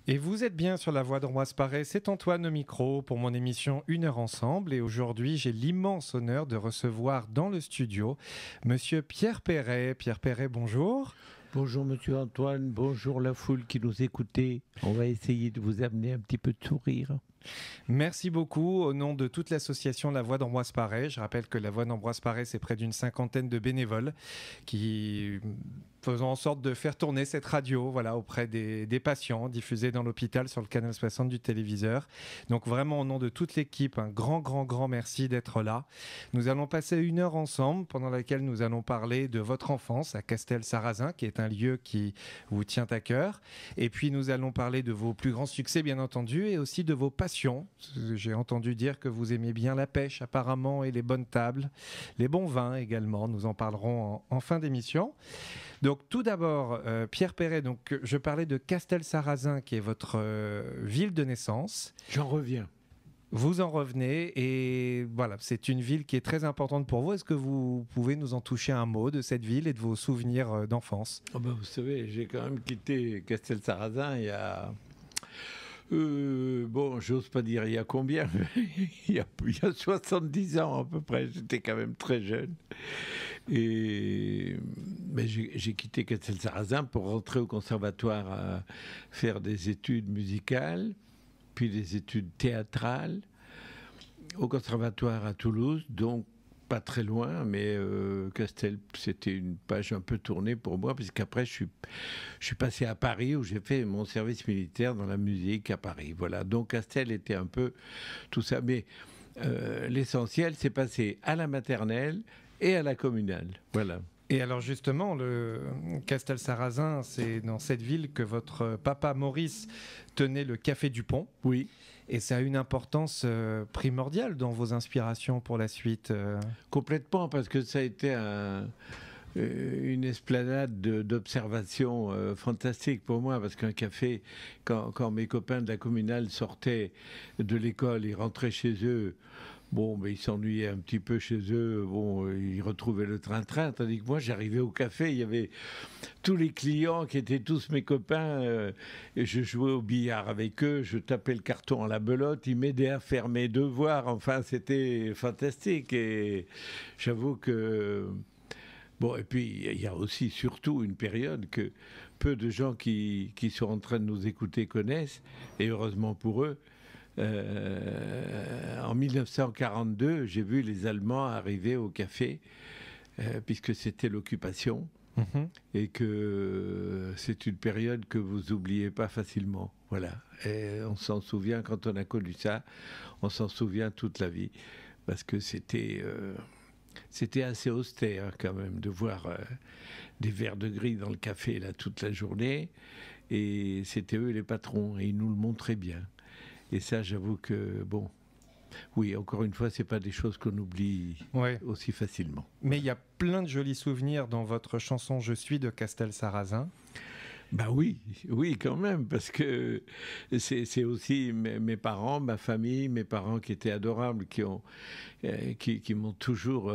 Et vous êtes bien sur la voie d'Ambroise Paré, c'est Antoine au micro pour mon émission Une heure ensemble. Et aujourd'hui, j'ai l'immense honneur de recevoir dans le studio Monsieur Pierre Perret. Pierre Perret, bonjour. Bonjour Monsieur Antoine, bonjour la foule qui nous écoutait. On va essayer de vous amener un petit peu de sourire. Merci beaucoup au nom de toute l'association La Voix d'Ambroise Paré. Je rappelle que La Voix d'Ambroise Paré, c'est près d'une 50aine de bénévoles qui faisant en sorte de faire tourner cette radio auprès des patients diffusés dans l'hôpital sur le canal 60 du téléviseur. Donc vraiment au nom de toute l'équipe, un grand merci d'être là. Nous allons passer une heure ensemble pendant laquelle nous allons parler de votre enfance à Castel-Sarrazin, qui est un lieu qui vous tient à cœur. Et puis nous allons parler de vos plus grands succès bien entendu et aussi de vos passions. J'ai entendu dire que vous aimez bien la pêche apparemment et les bonnes tables, les bons vins également. Nous en parlerons en fin d'émission. Donc tout d'abord, Pierre Perret, donc, je parlais de Castel-Sarrazin qui est votre ville de naissance. J'en reviens. Vous en revenez et voilà, c'est une ville qui est très importante pour vous. Est-ce que vous pouvez nous en toucher un mot de cette ville et de vos souvenirs d'enfance ? Vous savez, j'ai quand même quitté Castel-Sarrazin il y a... j'ose pas dire il y a combien, il y a 70 ans à peu près, j'étais quand même très jeune. Mais j'ai quitté Castel-Sarrazin pour rentrer au conservatoire à faire des études musicales, puis des études théâtrales, au conservatoire à Toulouse, donc pas très loin, mais Castel, c'était une page un peu tournée pour moi, puisqu'après, je suis passé à Paris, où j'ai fait mon service militaire dans la musique à Paris. Voilà, donc Castel était un peu tout ça. Mais l'essentiel, c'est passé à la maternelle et à la communale. Voilà. Et alors justement, le Castel-Sarrazin, c'est dans cette ville que votre papa Maurice tenait le Café du Pont. Oui. Et ça a une importance primordiale dans vos inspirations pour la suite. Complètement, parce que ça a été une esplanade d'observation fantastique pour moi, parce qu'un café, quand mes copains de la communale sortaient de l'école, ils rentraient chez eux, ils s'ennuyaient un petit peu chez eux, ils retrouvaient le train-train, tandis que moi, j'arrivais au café, il y avait tous les clients qui étaient tous mes copains, et je jouais au billard avec eux, je tapais le carton à la belote, ils m'aidaient à faire mes devoirs, enfin, c'était fantastique, et j'avoue que... et puis il y a aussi surtout une période que peu de gens qui sont en train de nous écouter connaissent, et heureusement pour eux. En 1942, j'ai vu les Allemands arriver au café, puisque c'était l'occupation, et que c'est une période que vous oubliez pas facilement. Voilà. Et on s'en souvient, quand on a connu ça, on s'en souvient toute la vie, parce que c'était assez austère quand même de voir des verres de gris dans le café là toute la journée, et c'était eux les patrons, et ils nous le montraient bien. Et ça, j'avoue que, oui, encore une fois, c'est pas des choses qu'on oublie aussi facilement. Mais il y a plein de jolis souvenirs dans votre chanson « Je suis » de Castel-Sarrazin. Oui, quand même, parce que c'est aussi mes parents, ma famille, mes parents qui étaient adorables, qui m'ont toujours...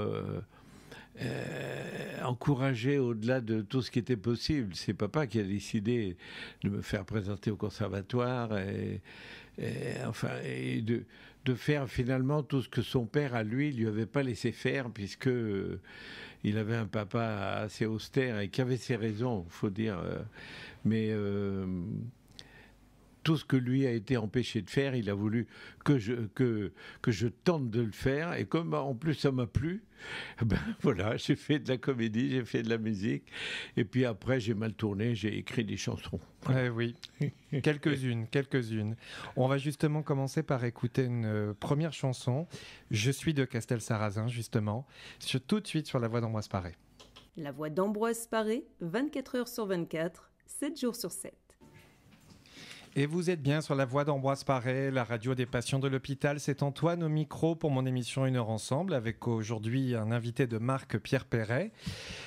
encouragé au-delà de tout ce qui était possible. C'est papa qui a décidé de me faire présenter au conservatoire et de faire finalement tout ce que son père à lui avait pas laissé faire, puisque il avait un papa assez austère et qui avait ses raisons, faut dire, mais tout ce que lui a été empêché de faire, il a voulu que je tente de le faire. Et comme en plus ça m'a plu, voilà, j'ai fait de la comédie, j'ai fait de la musique. Et puis après, j'ai mal tourné, j'ai écrit des chansons. Oui, quelques-unes. On va justement commencer par écouter une première chanson. Je suis de Castel-Sarrazin, justement, tout de suite sur la voix d'Ambroise Paré. La voix d'Ambroise Paré, 24 heures sur 24, 7 jours sur 7. Et vous êtes bien sur la voix d'Ambroise Paré, la radio des patients de l'hôpital. C'est Antoine au micro pour mon émission Une heure ensemble, avec aujourd'hui un invité de marque, Pierre Perret.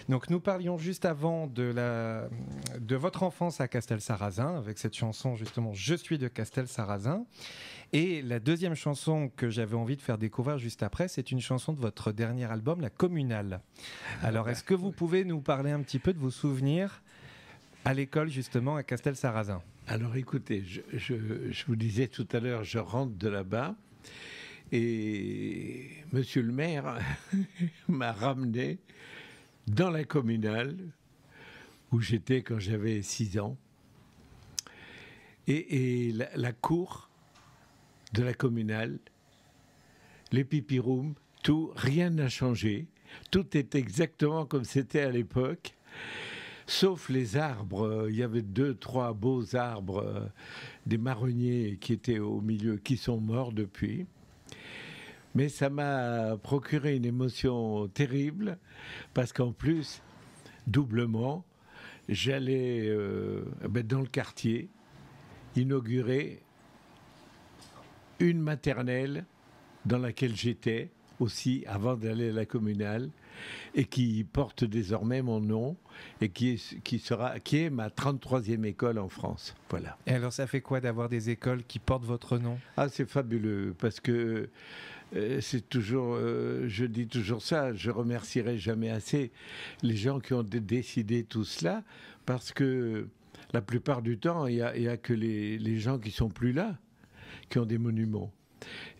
Donc nous parlions juste avant de votre enfance à Castel-Sarrazin, avec cette chanson justement « Je suis de Castel-Sarrazin ». Et la deuxième chanson que j'avais envie de faire découvrir juste après, c'est une chanson de votre dernier album, La Communale. Alors est-ce que vous pouvez nous parler un petit peu de vos souvenirs à l'école justement à Castel-Sarrazin ? Alors écoutez, je vous disais tout à l'heure, je rentre de là-bas et monsieur le maire m'a ramené dans la communale où j'étais quand j'avais 6 ans. Et la cour de la communale, les pipi-rooms, tout, rien n'a changé. Tout est exactement comme c'était à l'époque. Sauf les arbres, il y avait 2-3 beaux arbres, des marronniers qui étaient au milieu, qui sont morts depuis. Mais ça m'a procuré une émotion terrible, parce qu'en plus, doublement, j'allais dans le quartier inaugurer une maternelle dans laquelle j'étais aussi avant d'aller à la communale, et qui porte désormais mon nom et qui est ma 33e école en France. Voilà. Et alors ça fait quoi d'avoir des écoles qui portent votre nom? Ah, c'est fabuleux parce que c'est toujours, je dis toujours ça, je remercierai jamais assez les gens qui ont décidé tout cela, parce que la plupart du temps, il y a que les gens qui sont plus là qui ont des monuments.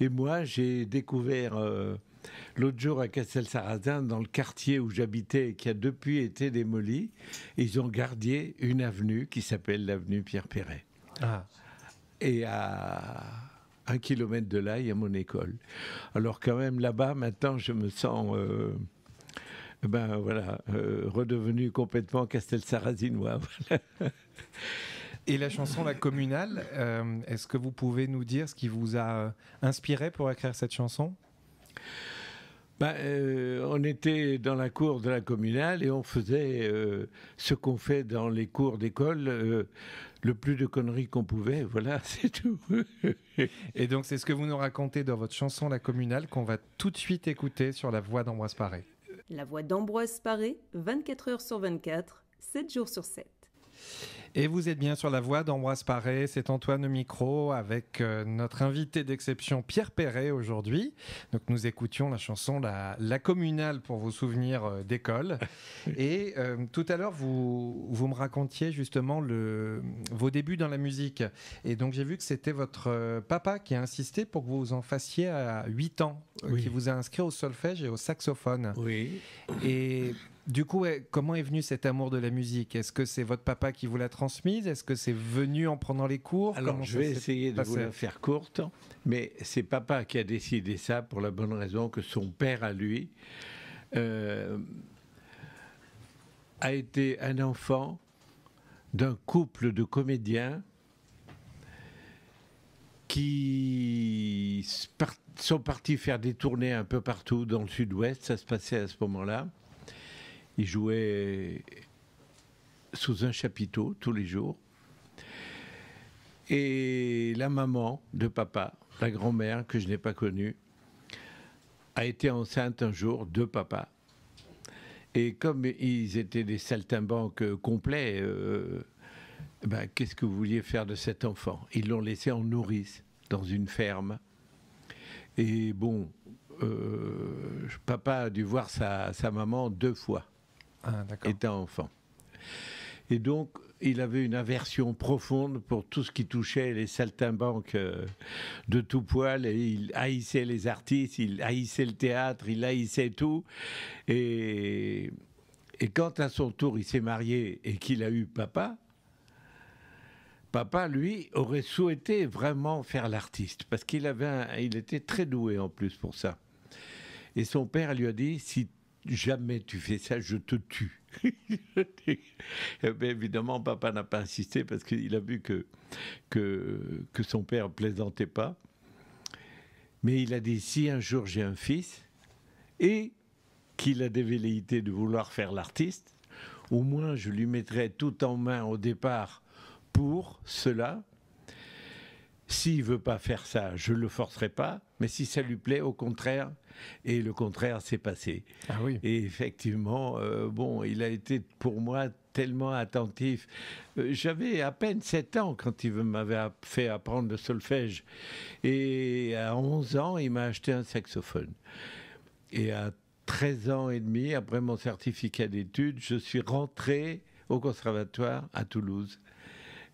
Et moi, j'ai découvert l'autre jour à Castelsarrasin, dans le quartier où j'habitais, qui a depuis été démoli, ils ont gardé une avenue qui s'appelle l'avenue Pierre Perret. Ah. Et à 1 kilomètre de là, il y a mon école. Alors quand même, là-bas, maintenant, je me sens redevenu complètement Castelsarrazinois. Et la chanson La Communale, est-ce que vous pouvez nous dire ce qui vous a inspiré pour écrire cette chanson? On était dans la cour de la communale et on faisait ce qu'on fait dans les cours d'école, le plus de conneries qu'on pouvait, voilà, c'est tout. Et donc c'est ce que vous nous racontez dans votre chanson La Communale qu'on va tout de suite écouter sur la voix d'Ambroise Paré. La voix d'Ambroise Paré, 24 heures sur 24, 7 jours sur 7. Et vous êtes bien sur la voix d'Ambroise Paré, c'est Antoine au micro avec notre invité d'exception Pierre Perret aujourd'hui. Donc nous écoutions la chanson la Communale pour vos souvenirs d'école. Et tout à l'heure vous me racontiez justement vos débuts dans la musique. Et donc j'ai vu que c'était votre papa qui a insisté pour que vous en fassiez à 8 ans, oui. Qui vous a inscrit au solfège et au saxophone. Oui. Et du coup, comment est venu cet amour de la musique? Est-ce que c'est votre papa qui vous l'a transmise? Est-ce que c'est venu en prenant les cours? Alors, je vais essayer de vous la faire courte, mais c'est papa qui a décidé ça pour la bonne raison que son père, à lui, a été un enfant d'un couple de comédiens qui sont partis faire des tournées un peu partout dans le sud-ouest. Ça se passait à ce moment-là. Il jouait sous un chapiteau tous les jours. Et la maman de papa, la grand-mère que je n'ai pas connue, a été enceinte un jour de papa. Et comme ils étaient des saltimbanques complets, qu'est-ce que vous vouliez faire de cet enfant? Ils l'ont laissé en nourrice dans une ferme. Et bon, papa a dû voir sa maman 2 fois. Étant enfant. Et donc, il avait une aversion profonde pour tout ce qui touchait les saltimbanques de tout poil, et il haïssait les artistes, il haïssait le théâtre, il haïssait tout. Et quand à son tour il s'est marié et qu'il a eu papa, lui, aurait souhaité vraiment faire l'artiste, parce qu'il était très doué en plus pour ça. Et son père lui a dit, si jamais tu fais ça, je te tue. Évidemment, papa n'a pas insisté parce qu'il a vu que son père plaisantait pas. Mais il a dit, si un jour j'ai un fils et qu'il a des velléités de vouloir faire l'artiste, au moins je lui mettrai tout en main au départ pour cela. S'il veut pas faire ça, je le forcerai pas. Mais si ça lui plaît, au contraire. Et le contraire s'est passé. Ah oui. Et effectivement, il a été pour moi tellement attentif. J'avais à peine 7 ans quand il m'avait fait apprendre le solfège. Et à 11 ans, il m'a acheté un saxophone. Et à 13 ans et demi, après mon certificat d'études, je suis rentré au conservatoire à Toulouse.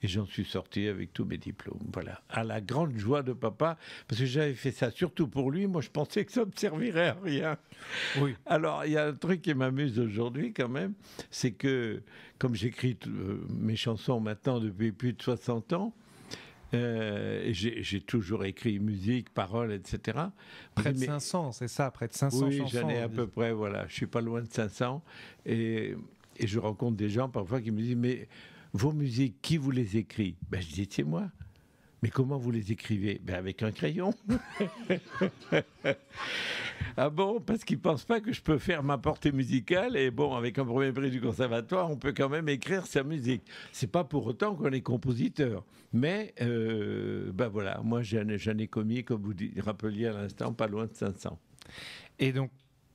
Et j'en suis sorti avec tous mes diplômes. Voilà. À la grande joie de papa, parce que j'avais fait ça surtout pour lui. Moi, je pensais que ça ne me servirait à rien. Oui. Alors, il y a un truc qui m'amuse aujourd'hui quand même, c'est que, comme j'écris mes chansons maintenant depuis plus de 60 ans, j'ai toujours écrit musique, paroles, etc. Près de 500, c'est ça, près de 500 oui, chansons. Oui, j'en ai à peu près, voilà. Je suis pas loin de 500. Et je rencontre des gens parfois qui me disent, mais vos musiques, qui vous les écrit? Ben, je dis, c'est moi. Mais comment vous les écrivez? Ben, avec un crayon. Ah bon? Parce qu'ils ne pensent pas que je peux faire ma portée musicale. Et bon, avec un premier prix du conservatoire, on peut quand même écrire sa musique. C'est pas pour autant qu'on est compositeur. Mais, ben voilà, moi j'en ai commis, comme vous rappeliez à l'instant, pas loin de 500. Et donc,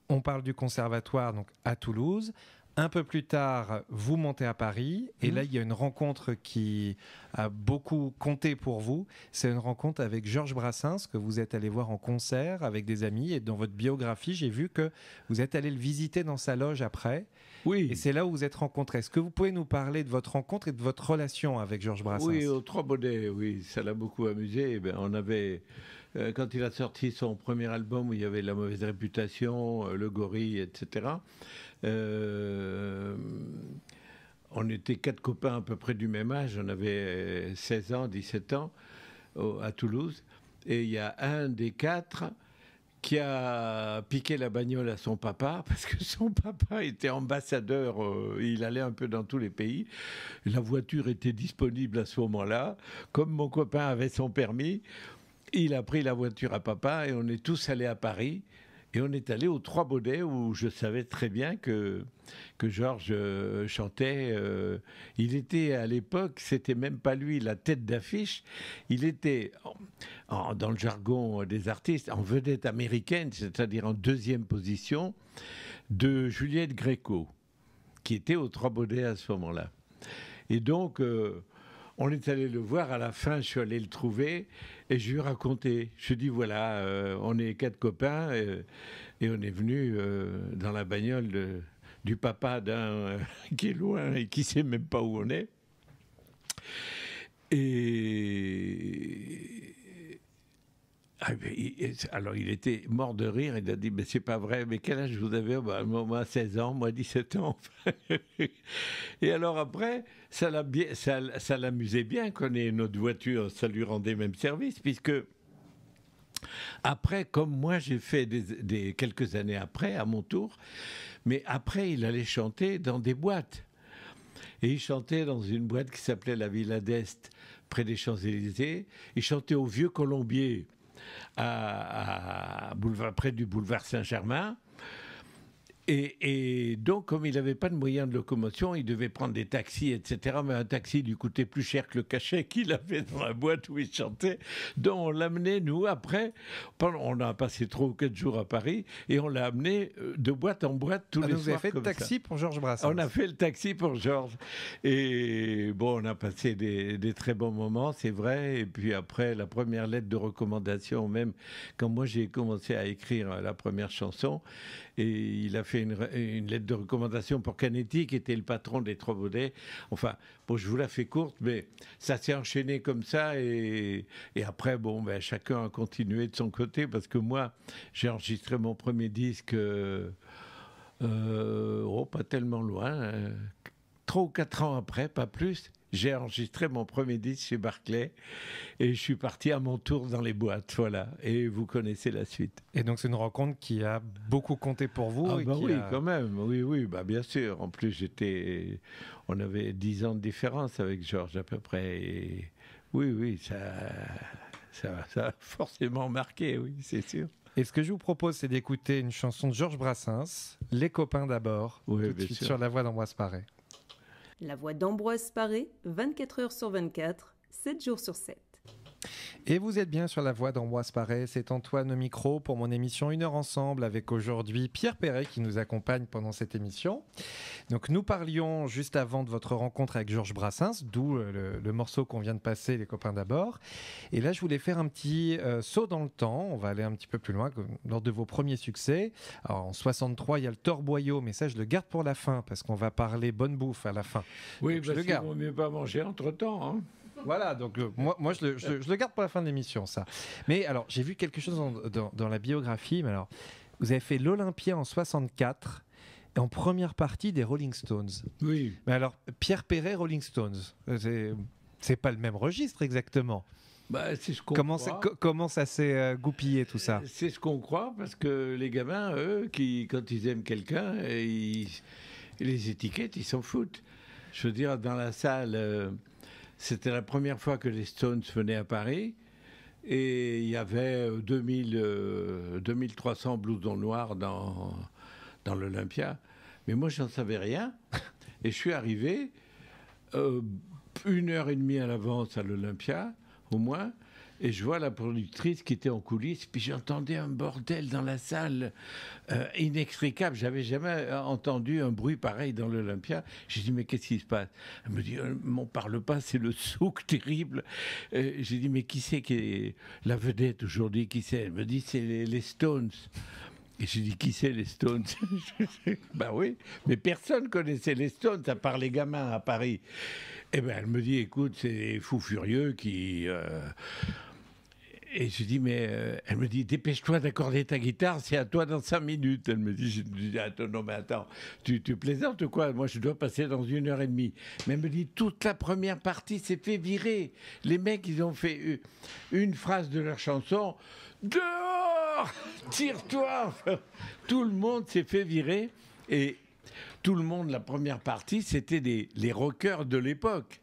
on parle du conservatoire donc, à Toulouse. Un peu plus tard, vous montez à Paris et là, il y a une rencontre qui a beaucoup compté pour vous. C'est une rencontre avec Georges Brassens que vous êtes allé voir en concert avec des amis. Et dans votre biographie, j'ai vu que vous êtes allé le visiter dans sa loge après. Oui. Et c'est là où vous êtes rencontrés. Est-ce que vous pouvez nous parler de votre rencontre et de votre relation avec Georges Brassens? Oui, aux Trois Baudets, oui, ça l'a beaucoup amusé. Eh bien, on avait... quand il a sorti son premier album où il y avait La Mauvaise Réputation, Le Gorille, etc., on était 4 copains à peu près du même âge. On avait 16 ans, 17 ans à Toulouse. Et il y a un des 4 qui a piqué la bagnole à son papa, parce que son papa était ambassadeur, il allait un peu dans tous les pays. La voiture était disponible à ce moment-là. Comme mon copain avait son permis, il a pris la voiture à papa et on est tous allés à Paris. Et on est allé aux Trois Baudets où je savais très bien que Georges chantait. Il était à l'époque, c'était même pas lui la tête d'affiche. Il était, dans le jargon des artistes, en vedette américaine, c'est-à-dire en deuxième position de Juliette Gréco, qui était aux Trois Baudets à ce moment-là. Et donc... on est allé le voir, à la fin je suis allé le trouver et je lui ai raconté. Je lui ai dit voilà, on est 4 copains et on est venu dans la bagnole du papa d'un qui est loin et qui ne sait même pas où on est. Alors il était mort de rire, il a dit mais c'est pas vrai, mais quel âge vous avez? Moi 16 ans, moi 17 ans. Et alors après, ça l'amusait bien qu'on ait notre voiture, ça lui rendait même service, puisque après, comme moi j'ai fait quelques années après, à mon tour, mais après il allait chanter dans des boîtes. Et il chantait dans une boîte qui s'appelait la Villa d'Est, près des Champs-Élysées. Il chantait au Vieux Colombier, près du boulevard Saint-Germain. Et donc, comme il n'avait pas de moyens de locomotion, il devait prendre des taxis, etc. Mais un taxi lui coûtait plus cher que le cachet qu'il avait dans la boîte où il chantait. Donc, on l'amenait, nous, après. On a passé 3 ou 4 jours à Paris et on l'a amené de boîte en boîte tous les soirs. Vous avez fait le taxi pour Georges Brassens? On a fait le taxi pour Georges. Et bon, on a passé des très bons moments, c'est vrai. Et puis après, la première lettre de recommandation, même quand moi j'ai commencé à écrire la première chanson, et il a fait une lettre de recommandation pour Canetti, qui était le patron des Trois Baudets. Enfin, bon, je vous la fais courte, mais ça s'est enchaîné comme ça. Et après, bon, ben, chacun a continué de son côté, parce que moi, j'ai enregistré mon premier disque, pas tellement loin, 3 ou 4 ans après, pas plus. J'ai enregistré mon premier disque chez Barclay et je suis parti à mon tour dans les boîtes, voilà. Et vous connaissez la suite. Et donc c'est une rencontre qui a beaucoup compté pour vous? Quand même, oui, bah bien sûr. En plus, on avait 10 ans de différence avec Georges à peu près. Et oui, ça a forcément marqué, oui, c'est sûr. Et ce que je vous propose, c'est d'écouter une chanson de Georges Brassens, Les copains d'abord, oui, tout de suite sur la voix d'Ambroise Paré. La voix d'Ambroise Paré, 24 heures sur 24, 7 jours sur 7. Et vous êtes bien sur la voie d'Ambroise Paré, c'est Antoine au micro pour mon émission 1 heure ensemble avec aujourd'hui Pierre Perret qui nous accompagne pendant cette émission. Donc nous parlions juste avant de votre rencontre avec Georges Brassens, d'où le morceau qu'on vient de passer, Les copains d'abord. Et là je voulais faire un petit saut dans le temps, on va aller un petit peu plus loin, lors de vos premiers succès. Alors, en 63 il y a le Torboyau, mais ça je le garde pour la fin parce qu'on va parler bonne bouffe à la fin. Oui, parce qu'il vaut mieux pas manger entre-temps, hein. Voilà, donc moi je le garde pour la fin de l'émission, ça. Mais alors, j'ai vu quelque chose dans la biographie. Mais alors, vous avez fait l'Olympia en 64 et en première partie des Rolling Stones. Oui. Mais alors, Pierre Perret, Rolling Stones, c'est pas le même registre exactement. Bah, c'est ce qu'on croit. Comment ça s'est goupillé tout ça? C'est ce qu'on croit parce que les gamins, eux, quand ils aiment quelqu'un, les étiquettes, ils s'en foutent. Je veux dire, dans la salle. C'était la première fois que les Stones venaient à Paris et il y avait 2300 blousons noirs dans l'Olympia. Mais moi, je n'en savais rien. Et je suis arrivé 1h30 à l'avance à l'Olympia, au moins. Et je vois la productrice qui était en coulisses, puis j'entendais un bordel dans la salle inextricable. J'avais jamais entendu un bruit pareil dans l'Olympia. J'ai dit, mais qu'est-ce qui se passe? Elle me dit, m'en parle pas, c'est le souk terrible. J'ai dit, mais qui c'est qui est la vedette aujourd'hui? Qui c'est? Elle me dit, c'est les Stones. Et j'ai dit, qui c'est les Stones? Ben oui, mais personne connaissait les Stones, à part les gamins à Paris. Et ben elle me dit, écoute, c'est les fous furieux qui... Et je dis, mais elle me dit, dépêche-toi d'accorder ta guitare, c'est à toi dans 5 minutes. Elle me dit, je dis, attends, non, mais attends, tu plaisantes ou quoi? Moi, je dois passer dans 1h30. Mais elle me dit, toute la première partie s'est fait virer. Les mecs, ils ont fait une phrase de leur chanson, dehors, tire-toi. Tout le monde s'est fait virer. Et tout le monde, la première partie, c'était les rockers de l'époque,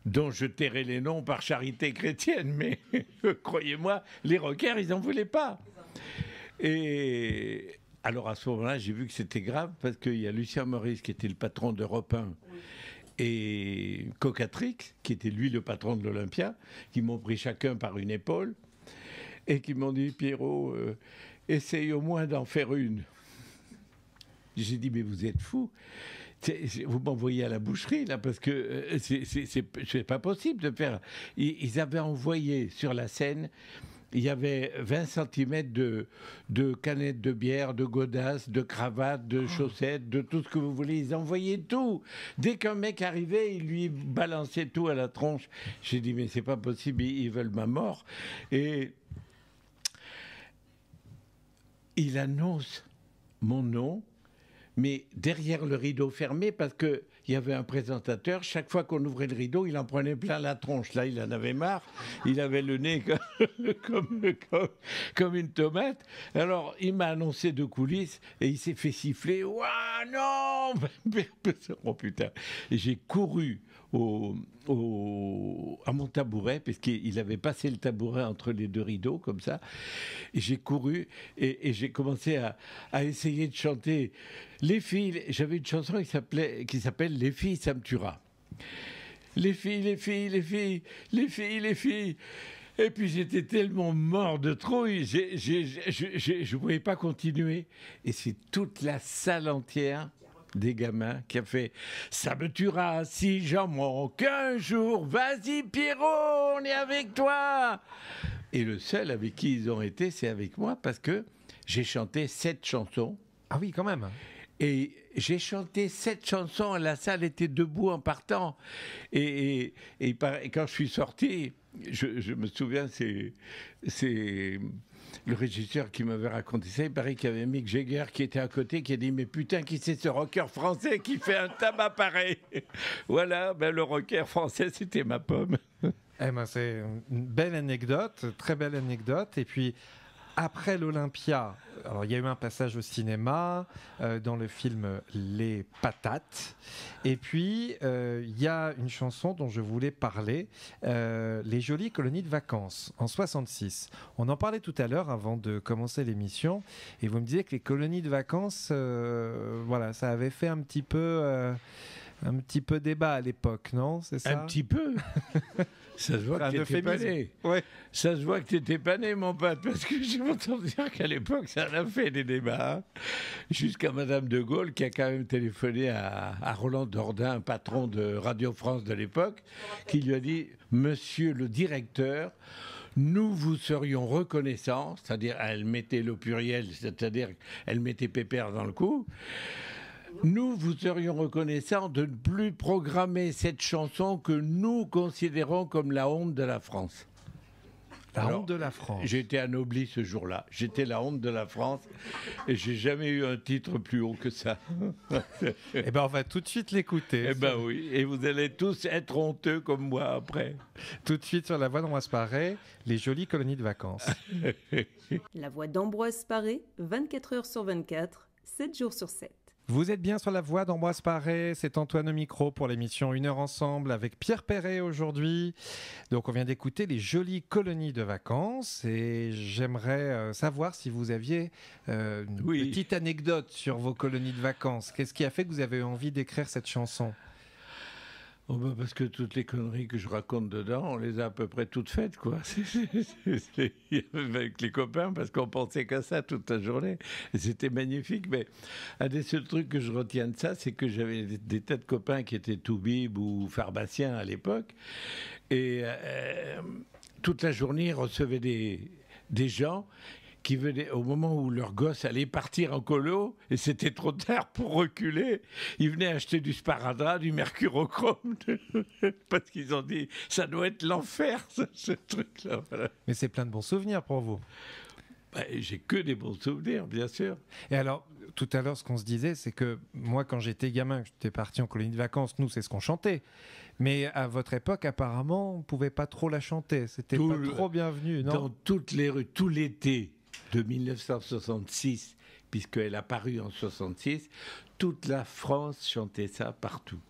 dont je tairai les noms par charité chrétienne, mais croyez-moi, les rockers, ils n'en voulaient pas. Et alors à ce moment-là, j'ai vu que c'était grave, parce qu'il y a Lucien Maurice, qui était le patron d'Europe 1, et Cocatrix, qui était lui le patron de l'Olympia, qui m'ont pris chacun par une épaule, et qui m'ont dit, Pierrot, essaye au moins d'en faire une. J'ai dit, mais vous êtes fou. Vous m'envoyez à la boucherie, là, parce que c'est pas possible de faire. Ils avaient envoyé sur la scène, il y avait 20 cm de canettes de bière, de godasses, de cravates, de chaussettes, de tout ce que vous voulez. Ils envoyaient tout. Dès qu'un mec arrivait, ils lui balançaient tout à la tronche. J'ai dit, mais c'est pas possible, ils veulent ma mort. Et il annonce mon nom, mais derrière le rideau fermé, parce qu'il y avait un présentateur. Chaque fois qu'on ouvrait le rideau, il en prenait plein la tronche. Là, il en avait marre. Il avait le nez comme une tomate. Alors, il m'a annoncé de coulisses et il s'est fait siffler. Ouah, non! Oh putain! Et j'ai couru à mon tabouret, parce qu'il avait passé le tabouret entre les deux rideaux, comme ça. Et j'ai couru et j'ai commencé à essayer de chanter les filles. J'avais une chanson qui s'appelle Les filles, ça me tuera. Les filles, les filles, les filles, les filles, les filles. Et puis j'étais tellement mort de trouille, je ne pouvais pas continuer. Et c'est toute la salle entière des gamins qui a fait « Ça me tuera si j'en manque un jour, vas-y Pierrot, on est avec toi !» Et le seul avec qui ils ont été, c'est avec moi, parce que j'ai chanté 7 chansons. Ah oui, quand même. Et j'ai chanté 7 chansons, la salle était debout en partant. Et quand je suis sorti, je me souviens, c'est le régisseur qui m'avait raconté ça. Il paraît qu'il y avait Mick Jagger qui était à côté, qui a dit « Mais putain, qui c'est ce rocker français qui fait un tabac pareil ?» Voilà, ben, le rocker français, c'était ma pomme. Eh ben, c'est une belle anecdote, très belle anecdote. Et puis, après l'Olympia, alors il y a eu un passage au cinéma dans le film Les Patates. Et puis, il y a une chanson dont je voulais parler, Les Jolies Colonies de Vacances, en 66. On en parlait tout à l'heure avant de commencer l'émission. Et vous me disiez que les colonies de vacances, voilà, ça avait fait un petit peu débat à l'époque, non? C'est ça? Un petit peu. Ça se voit que t'étais pas né. Ouais. Ça se voit que t'étais pas né, mon pote, parce que j'ai entendu dire qu'à l'époque, ça en a fait des débats. Hein. Jusqu'à Madame de Gaulle, qui a quand même téléphoné à Roland Dordain, patron de Radio France de l'époque, qui lui a dit « Monsieur le directeur, nous vous serions reconnaissants », c'est-à-dire elle mettait le pluriel, c'est-à-dire elle mettait Pépère dans le coup, nous vous serions reconnaissants de ne plus programmer cette chanson que nous considérons comme la honte de la France. Honte de la France. J'ai été anobli ce jour-là. J'étais la honte de la France et j'ai jamais eu un titre plus haut que ça. Eh ben, on va tout de suite l'écouter. Eh ben oui, et vous allez tous être honteux comme moi après. Tout de suite sur la voix d'Ambroise Paré, les jolies colonies de vacances. La voix d'Ambroise Paré, 24 heures sur 24, 7 jours sur 7. Vous êtes bien sur la voix d'Ambroise Paré, c'est Antoine au micro pour l'émission 1 heure ensemble avec Pierre Perret aujourd'hui. Donc on vient d'écouter les jolies colonies de vacances et j'aimerais savoir si vous aviez une petite anecdote sur vos colonies de vacances. Qu'est-ce qui a fait que vous avez eu envie d'écrire cette chanson ? Oh bah parce que toutes les conneries que je raconte dedans, on les a à peu près toutes faites, quoi. Avec les copains, parce qu'on pensait qu'à ça toute la journée. Et c'était magnifique, mais un des seuls trucs que je retiens de ça, c'est que j'avais des tas de copains qui étaient toubibs ou pharmaciens à l'époque. Et toute la journée, ils recevaient des gens qui venaient, au moment où leur gosse allait partir en colo, et c'était trop tard pour reculer, ils venaient acheter du sparadrap, du mercurochrome, parce qu'ils ont dit, ça doit être l'enfer, ce truc-là. Voilà. Mais c'est plein de bons souvenirs pour vous. J'ai que des bons souvenirs, bien sûr. Et alors, tout à l'heure, ce qu'on se disait, c'est que moi, quand j'étais gamin, que j'étais parti en colonie de vacances, nous, c'est ce qu'on chantait. Mais à votre époque, apparemment, on ne pouvait pas trop la chanter. C'était pas trop bienvenu, non ? Dans toutes les rues, tout l'été de 1966, puisqu'elle a paru en 66, toute la France chantait ça partout.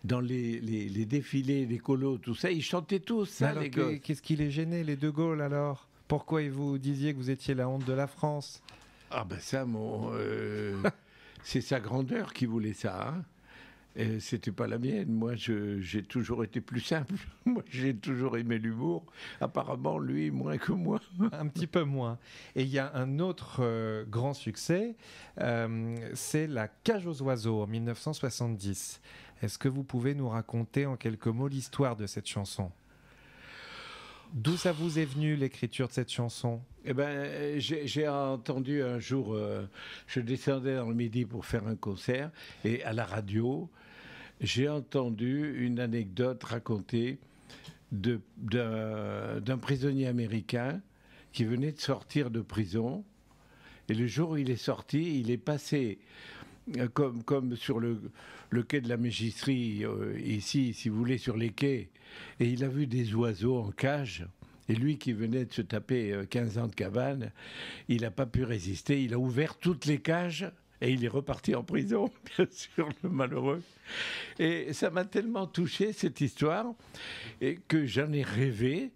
Dans les défilés, les colos, tout ça, ils chantaient tous ça, alors, les gosses. Qu'est-ce qui les gênait, les De Gaulle, alors ? Pourquoi vous disiez que vous étiez la honte de la France ? Ah ben ça, c'est sa grandeur qui voulait ça, hein. Et c'était pas la mienne. Moi, j'ai toujours été plus simple. Moi, j'ai toujours aimé l'humour. Apparemment, lui, moins que moi. Un petit peu moins. Et il y a un autre grand succès, c'est La Cage aux oiseaux en 1970. Est-ce que vous pouvez nous raconter en quelques mots l'histoire de cette chanson ? D'où ça vous est venu l'écriture de cette chanson ? Eh ben, j'ai entendu un jour, je descendais dans le Midi pour faire un concert, et à la radio, j'ai entendu une anecdote racontée d'un prisonnier américain qui venait de sortir de prison. Et le jour où il est sorti, il est passé comme sur le quai de la Mégisserie, ici, si vous voulez, sur les quais, et il a vu des oiseaux en cage. Et lui qui venait de se taper 15 ans de cabane, il n'a pas pu résister. Il a ouvert toutes les cages et il est reparti en prison, bien sûr, le malheureux. Et ça m'a tellement touché, cette histoire, et que j'en ai rêvé.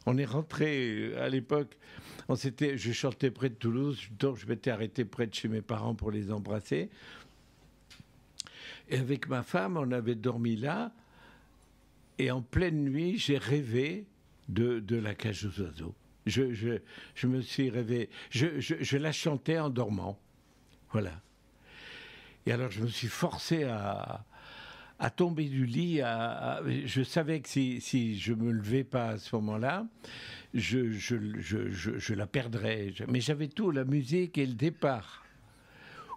On est rentré à l'époque, je chantais près de Toulouse, donc je m'étais arrêté près de chez mes parents pour les embrasser. Et avec ma femme, on avait dormi là. Et en pleine nuit, j'ai rêvé de La Cage aux oiseaux. Je me suis rêvé. Je la chantais en dormant. Voilà. Et alors, je me suis forcé à tomber du lit. Je savais que si je me levais pas à ce moment-là, je la perdrais. Mais j'avais tout, la musique et le départ.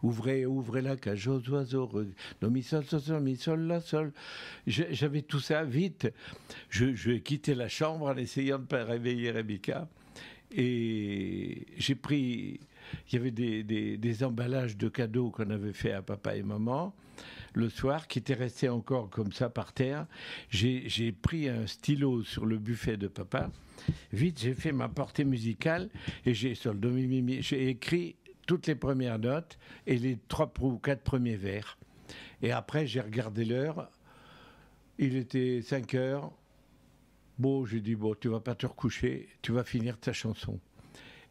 Ouvrez la cage aux oiseaux, do mi sol, sol, sol, mi sol, la sol. J'avais tout ça vite. Je quittais la chambre en essayant de ne pas réveiller Rebecca. Et j'ai pris... Il y avait des emballages de cadeaux qu'on avait fait à papa et maman le soir, qui étaient restés encore comme ça par terre. J'ai pris un stylo sur le buffet de papa. Vite, j'ai fait ma portée musicale et sur le do, mi, mi, mi, j'ai écrit toutes les premières notes et les 3 ou 4 premiers vers. Et après, j'ai regardé l'heure. Il était 5 heures. Bon, j'ai dit, bon, tu vas pas te recoucher, tu vas finir ta chanson.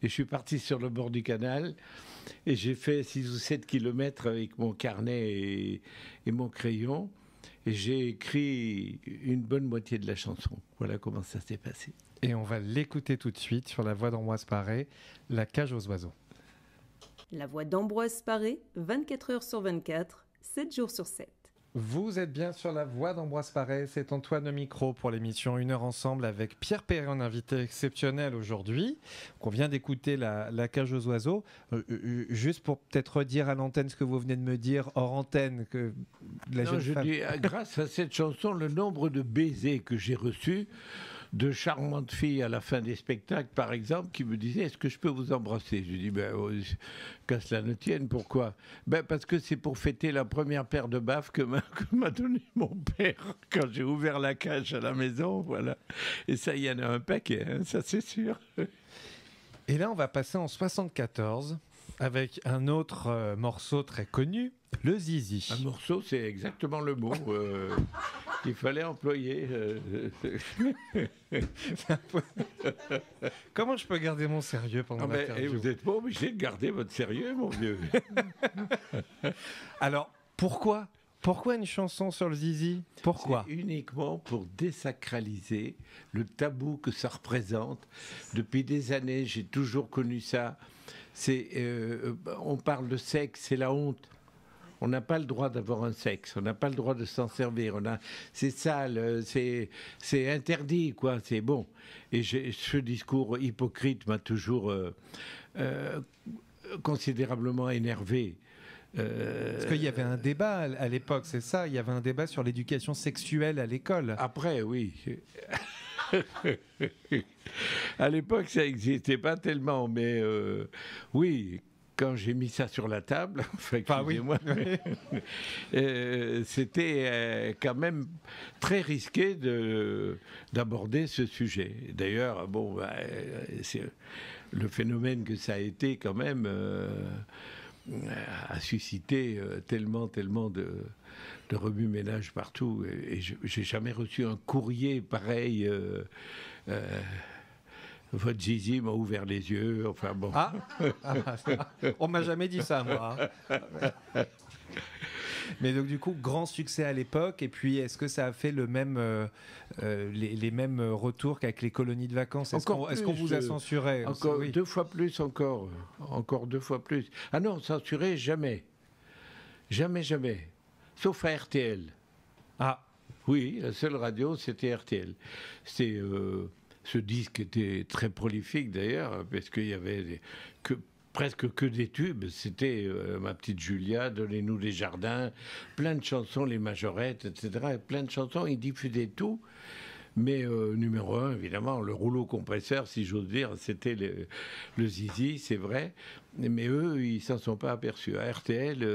Et je suis parti sur le bord du canal et j'ai fait 6 ou 7 kilomètres avec mon carnet et mon crayon. et j'ai écrit une bonne moitié de la chanson. Voilà comment ça s'est passé. Et on va l'écouter tout de suite sur la voix d'Ambroise Paré, La cage aux oiseaux. La voix d'Ambroise Paré, 24 heures sur 24, 7 jours sur 7. Vous êtes bien sur la voix d'Ambroise Paré, c'est Antoine au micro pour l'émission Une heure ensemble avec Pierre Perret, un invité exceptionnel aujourd'hui. On vient d'écouter la cage aux oiseaux. Juste pour peut-être redire à l'antenne ce que vous venez de me dire hors antenne. Que la Non, jeune je femme... dis, grâce à cette chanson, le nombre de baisers que j'ai reçus de charmantes filles à la fin des spectacles, par exemple, qui me disaient « Est-ce que je peux vous embrasser ?» Je dis qu'à cela ne tienne, pourquoi ? Parce que c'est pour fêter la première paire de baffes que m'a donné mon père quand j'ai ouvert la cage à la maison, voilà. Et ça, il y en a un paquet, hein, ça c'est sûr. Et là, on va passer en 74 avec un autre morceau très connu, le Zizi. Un morceau, c'est exactement le mot qu'il fallait employer. Comment je peux garder mon sérieux pendant l'interview ? Vous n'êtes pas obligé de garder votre sérieux, mon vieux. Alors, pourquoi une chanson sur le Zizi ? Pourquoi ? C'est uniquement pour désacraliser le tabou que ça représente. Depuis des années, j'ai toujours connu ça. On parle de sexe, c'est la honte. On n'a pas le droit d'avoir un sexe, on n'a pas le droit de s'en servir. C'est sale, c'est interdit, quoi. C'est bon. Et ce discours hypocrite m'a toujours considérablement énervé. Parce qu'il y avait un débat à l'époque, c'est ça ? Il y avait un débat sur l'éducation sexuelle à l'école. Après, oui. À l'époque, ça n'existait pas tellement, mais oui. Quand j'ai mis ça sur la table, excusez-moi, c'était quand même très risqué d'aborder ce sujet. D'ailleurs, le phénomène que ça a été quand même a suscité tellement de remue-ménage partout. Et j'ai jamais reçu un courrier pareil. Votre Zizi m'a ouvert les yeux, enfin bon. On m'a jamais dit ça, moi. Mais donc du coup, grand succès à l'époque. Et puis, est-ce que ça a fait les mêmes retours qu'avec les colonies de vacances ? Est-ce qu'on vous a censuré ? Encore oui. 2 fois plus, encore 2 fois plus. Ah non, censuré, jamais. Jamais. Sauf à RTL. Ah. Oui, la seule radio, c'était RTL. C'est... Ce disque était très prolifique d'ailleurs, parce qu'il y avait presque que des tubes. C'était Ma petite Julia, Donnez-nous des jardins, plein de chansons, les majorettes, etc. Plein de chansons, ils diffusaient tout. Mais numéro 1, évidemment, le rouleau compresseur, si j'ose dire, c'était le Zizi, c'est vrai. Mais eux, ils s'en sont pas aperçus. À RTL,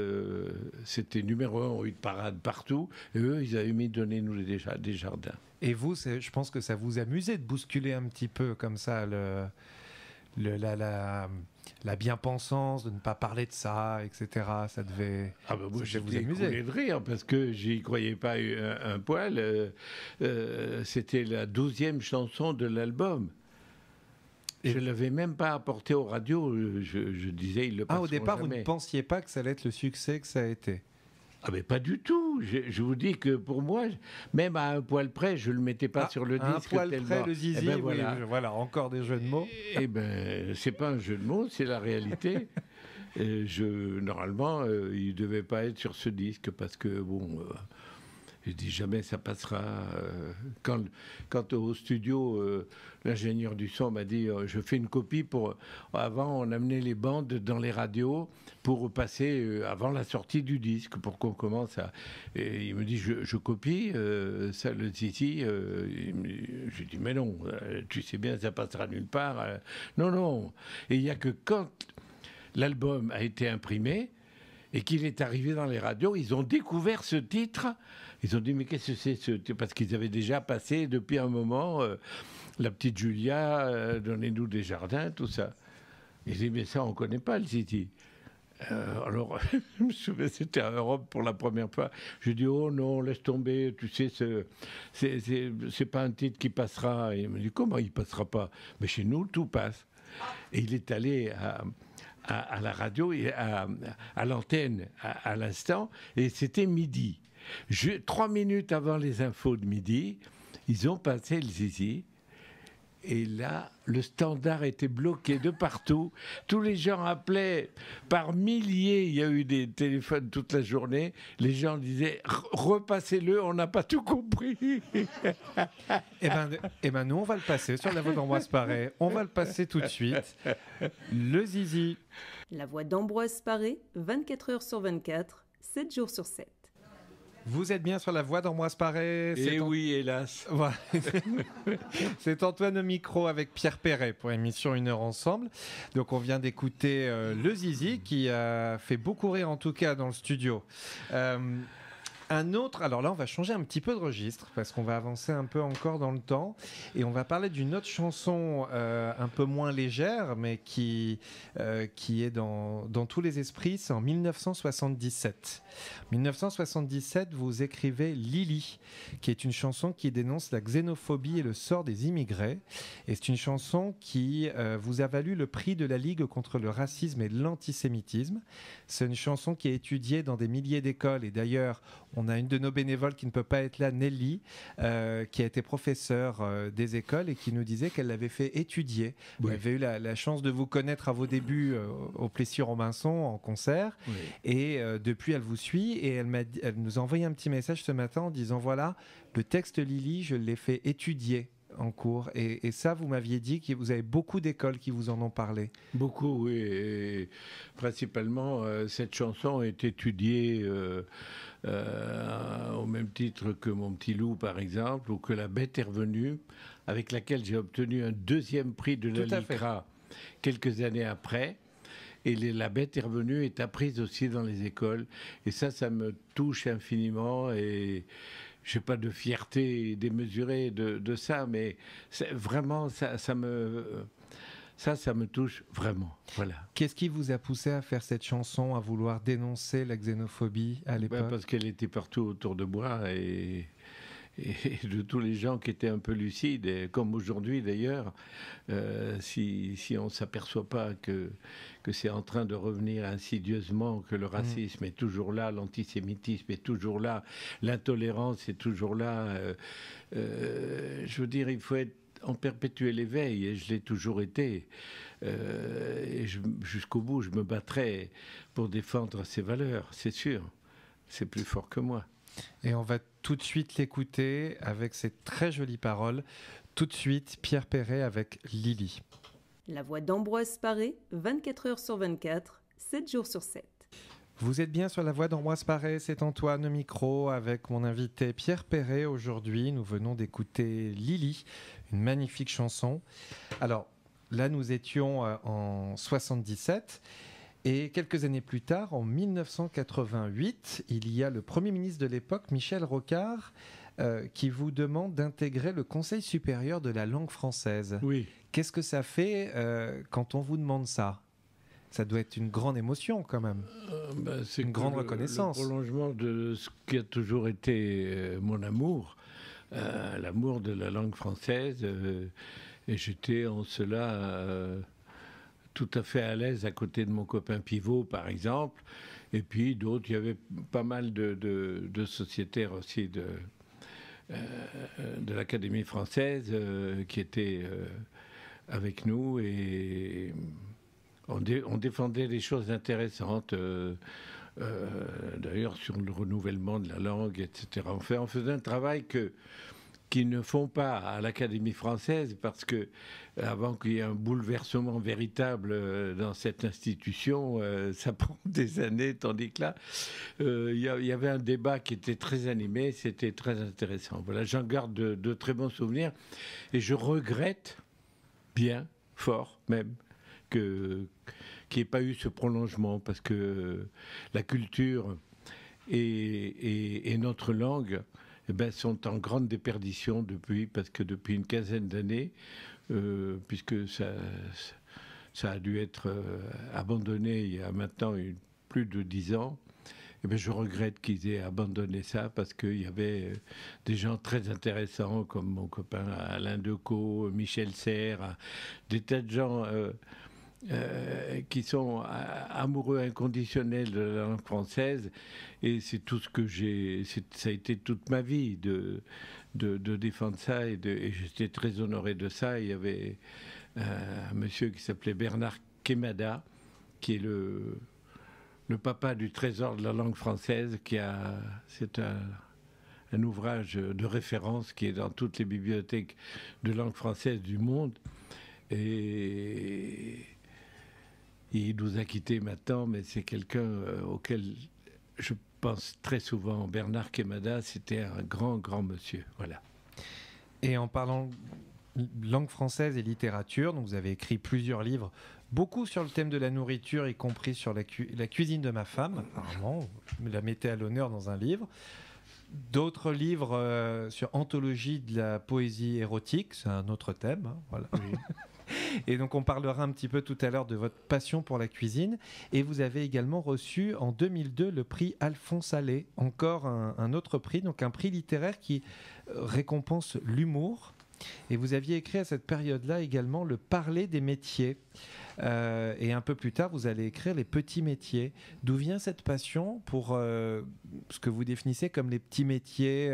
c'était numéro 1 en 8 parades partout. Et eux, ils avaient mis Donnez-nous des jardins. Et vous, je pense que ça vous amusait de bousculer un petit peu comme ça la bien-pensance, de ne pas parler de ça, etc. Ça devait, moi, ça devait vous amuser. J'étais de rire parce que j'y croyais pas un poil. C'était la 12e chanson de l'album. Je ne l'avais même pas apporté aux radios. Je disais, ils le passeront au départ, jamais. Vous ne pensiez pas que ça allait être le succès que ça a été ? Mais pas du tout. Je vous dis que pour moi, même à un poil près, je ne le mettais pas sur le disque. À un poil près, le Zizi, voilà, encore des jeux de mots. C'est pas un jeu de mots, c'est la réalité. Normalement, il ne devait pas être sur ce disque parce que, je dis jamais ça passera. Quand au studio, l'ingénieur du son m'a dit je fais une copie pour. Avant, on amenait les bandes dans les radios pour passer avant la sortie du disque, pour qu'on commence à. Et il me dit je copie ça, le Zizi. Je dis mais non, tu sais bien, ça passera nulle part. Non. Et il n'y a que quand l'album a été imprimé et qu'il est arrivé dans les radios, ils ont découvert ce titre. Ils ont dit, mais qu'est-ce que c'est ce titre ? Parce qu'ils avaient déjà passé depuis un moment La petite Julia, Donnez-nous des jardins, tout ça. Ils disaient, mais ça, on ne connaît pas le Zizi. Alors, je me souviens, c'était à Europe pour la première fois. Je dis, oh non, laisse tomber, tu sais, c'est pas un titre qui passera. Et il me dit, comment il passera pas ? Mais chez nous, tout passe. Et il est allé à la radio, et à l'antenne à l'instant, et c'était midi. 3 minutes avant les infos de midi, ils ont passé le zizi. Et là, le standard était bloqué de partout. Tous les gens appelaient par milliers. Il y a eu des téléphones toute la journée. Les gens disaient « Repassez-le, on n'a pas tout compris. » Eh ben, nous, on va le passer sur la voix d'Ambroise Paré. On va le passer tout de suite. Le zizi. La voix d'Ambroise Paré, 24 heures sur 24, 7 jours sur 7. Vous êtes bien sur la voix d'Ambroise Paré. Et oui, hélas. Voilà. C'est Antoine au micro avec Pierre Perret pour l'émission 1 heure ensemble. Donc on vient d'écouter le zizi qui a fait beaucoup rire en tout cas dans le studio. Un autre, alors là on va changer un petit peu de registre parce qu'on va avancer un peu encore dans le temps et on va parler d'une autre chanson un peu moins légère mais qui est dans tous les esprits. C'est en 1977. 1977, vous écrivez Lily, qui est une chanson qui dénonce la xénophobie et le sort des immigrés. Et c'est une chanson qui vous a valu le prix de la Ligue contre le racisme et l'antisémitisme. C'est une chanson qui est étudiée dans des milliers d'écoles et d'ailleurs on a une de nos bénévoles qui ne peut pas être là, Nelly, qui a été professeure des écoles et qui nous disait qu'elle l'avait fait étudier. Oui. Elle avait eu la chance de vous connaître à vos débuts au Plessis-Robinson en concert. Oui. Et depuis, elle vous suit et elle nous a envoyé un petit message ce matin en disant voilà, le texte Lily, je l'ai fait étudier en cours. Et ça, vous m'aviez dit que vous avez beaucoup d'écoles qui vous en ont parlé. Beaucoup, oui. Et principalement, cette chanson est étudiée au même titre que Mon petit loup, par exemple, ou que La bête est revenue, avec laquelle j'ai obtenu un 2e prix de la LICRA quelques années après. Et La bête est revenue est apprise aussi dans les écoles. Et ça me touche infiniment. Et je n'ai pas de fierté démesurée de ça, mais vraiment, ça me touche vraiment. Voilà. Qu'est-ce qui vous a poussé à faire cette chanson, à vouloir dénoncer la xénophobie à l'époque ? Parce qu'elle était partout autour de moi et de tous les gens qui étaient un peu lucides, et comme aujourd'hui d'ailleurs, si on ne s'aperçoit pas que c'est en train de revenir insidieusement, que le racisme est toujours là, l'antisémitisme est toujours là, l'intolérance est toujours là, je veux dire, il faut être en perpétuel éveil, et je l'ai toujours été. Et jusqu'au bout, je me battrai pour défendre ces valeurs, c'est sûr. C'est plus fort que moi. Et on va tout de suite l'écouter avec ces très jolies paroles. Tout de suite, Pierre Perret avec Lily. La voix d'Ambroise Paré, 24 heures sur 24, 7 jours sur 7. Vous êtes bien sur la voix d'Ambroise Paré, c'est Antoine au micro avec mon invité Pierre Perret. Aujourd'hui, nous venons d'écouter Lily, une magnifique chanson. Alors là, nous étions en 77 et quelques années plus tard, en 1988, il y a le Premier ministre de l'époque, Michel Rocard, qui vous demande d'intégrer le Conseil supérieur de la langue française. Oui. Qu'est-ce que ça fait quand on vous demande ça ? Ça doit être une grande émotion quand même, c'est une grande reconnaissance. Le prolongement de ce qui a toujours été mon amour, l'amour de la langue française, et j'étais en cela tout à fait à l'aise à côté de mon copain Pivot, par exemple, et puis d'autres. Il y avait pas mal de sociétaires aussi de l'Académie française qui étaient avec nous, et on défendait des choses intéressantes, d'ailleurs sur le renouvellement de la langue, etc. Enfin, on faisait un travail qu'ils ne font pas à l'Académie française, parce que avant qu'il y ait un bouleversement véritable dans cette institution, ça prend des années, tandis que là, il y avait un débat qui était très animé, c'était très intéressant. Voilà, j'en garde de très bons souvenirs, et je regrette bien, fort même, qu'il n'y ait pas eu ce prolongement, parce que la culture et notre langue sont en grande déperdition parce que depuis une quinzaine d'années, puisque ça a dû être abandonné il y a maintenant plus de 10 ans, je regrette qu'ils aient abandonné ça, parce qu'il y avait des gens très intéressants comme mon copain Alain Decaux, Michel Serres, des tas de gens qui sont amoureux inconditionnels de la langue française, et c'est tout ce que ça a été toute ma vie de défendre ça, et j'étais très honoré de ça. Il y avait un monsieur qui s'appelait Bernard Quémada, qui est le papa du trésor de la langue française, c'est un ouvrage de référence qui est dans toutes les bibliothèques de langue française du monde. Et il nous a quittés maintenant, mais c'est quelqu'un auquel je pense très souvent. Bernard Quémada, c'était un grand, grand monsieur. Voilà. Et en parlant langue française et littérature, donc vous avez écrit plusieurs livres, beaucoup sur le thème de la nourriture, y compris sur la cuisine de ma femme, apparemment. Je me la mettais à l'honneur dans un livre. D'autres livres sur anthologie de la poésie érotique, c'est un autre thème. Hein, voilà. Oui. Et donc on parlera un petit peu tout à l'heure de votre passion pour la cuisine. Et vous avez également reçu en 2002 le prix Alphonse Allais, encore un autre prix, donc un prix littéraire qui récompense l'humour. Et vous aviez écrit à cette période-là également le Parler des métiers. Et un peu plus tard, vous allez écrire les petits métiers. D'où vient cette passion pour ce que vous définissez comme les petits métiers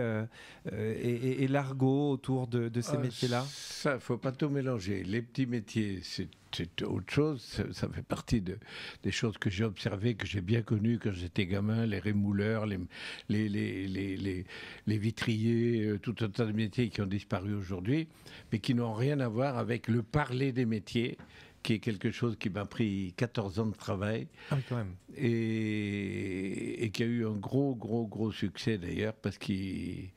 et l'argot autour de ces métiers-là? Ça, il ne faut pas tout mélanger. Les petits métiers, c'est autre chose. Ça fait partie des choses que j'ai observées, que j'ai bien connues quand j'étais gamin. Les rémouleurs, les vitriers, tout un tas de métiers qui ont disparu aujourd'hui, mais qui n'ont rien à voir avec le parler des métiers, qui est quelque chose qui m'a pris 14 ans de travail. Ah oui, quand même. Et qui a eu un gros succès d'ailleurs, parce qu'il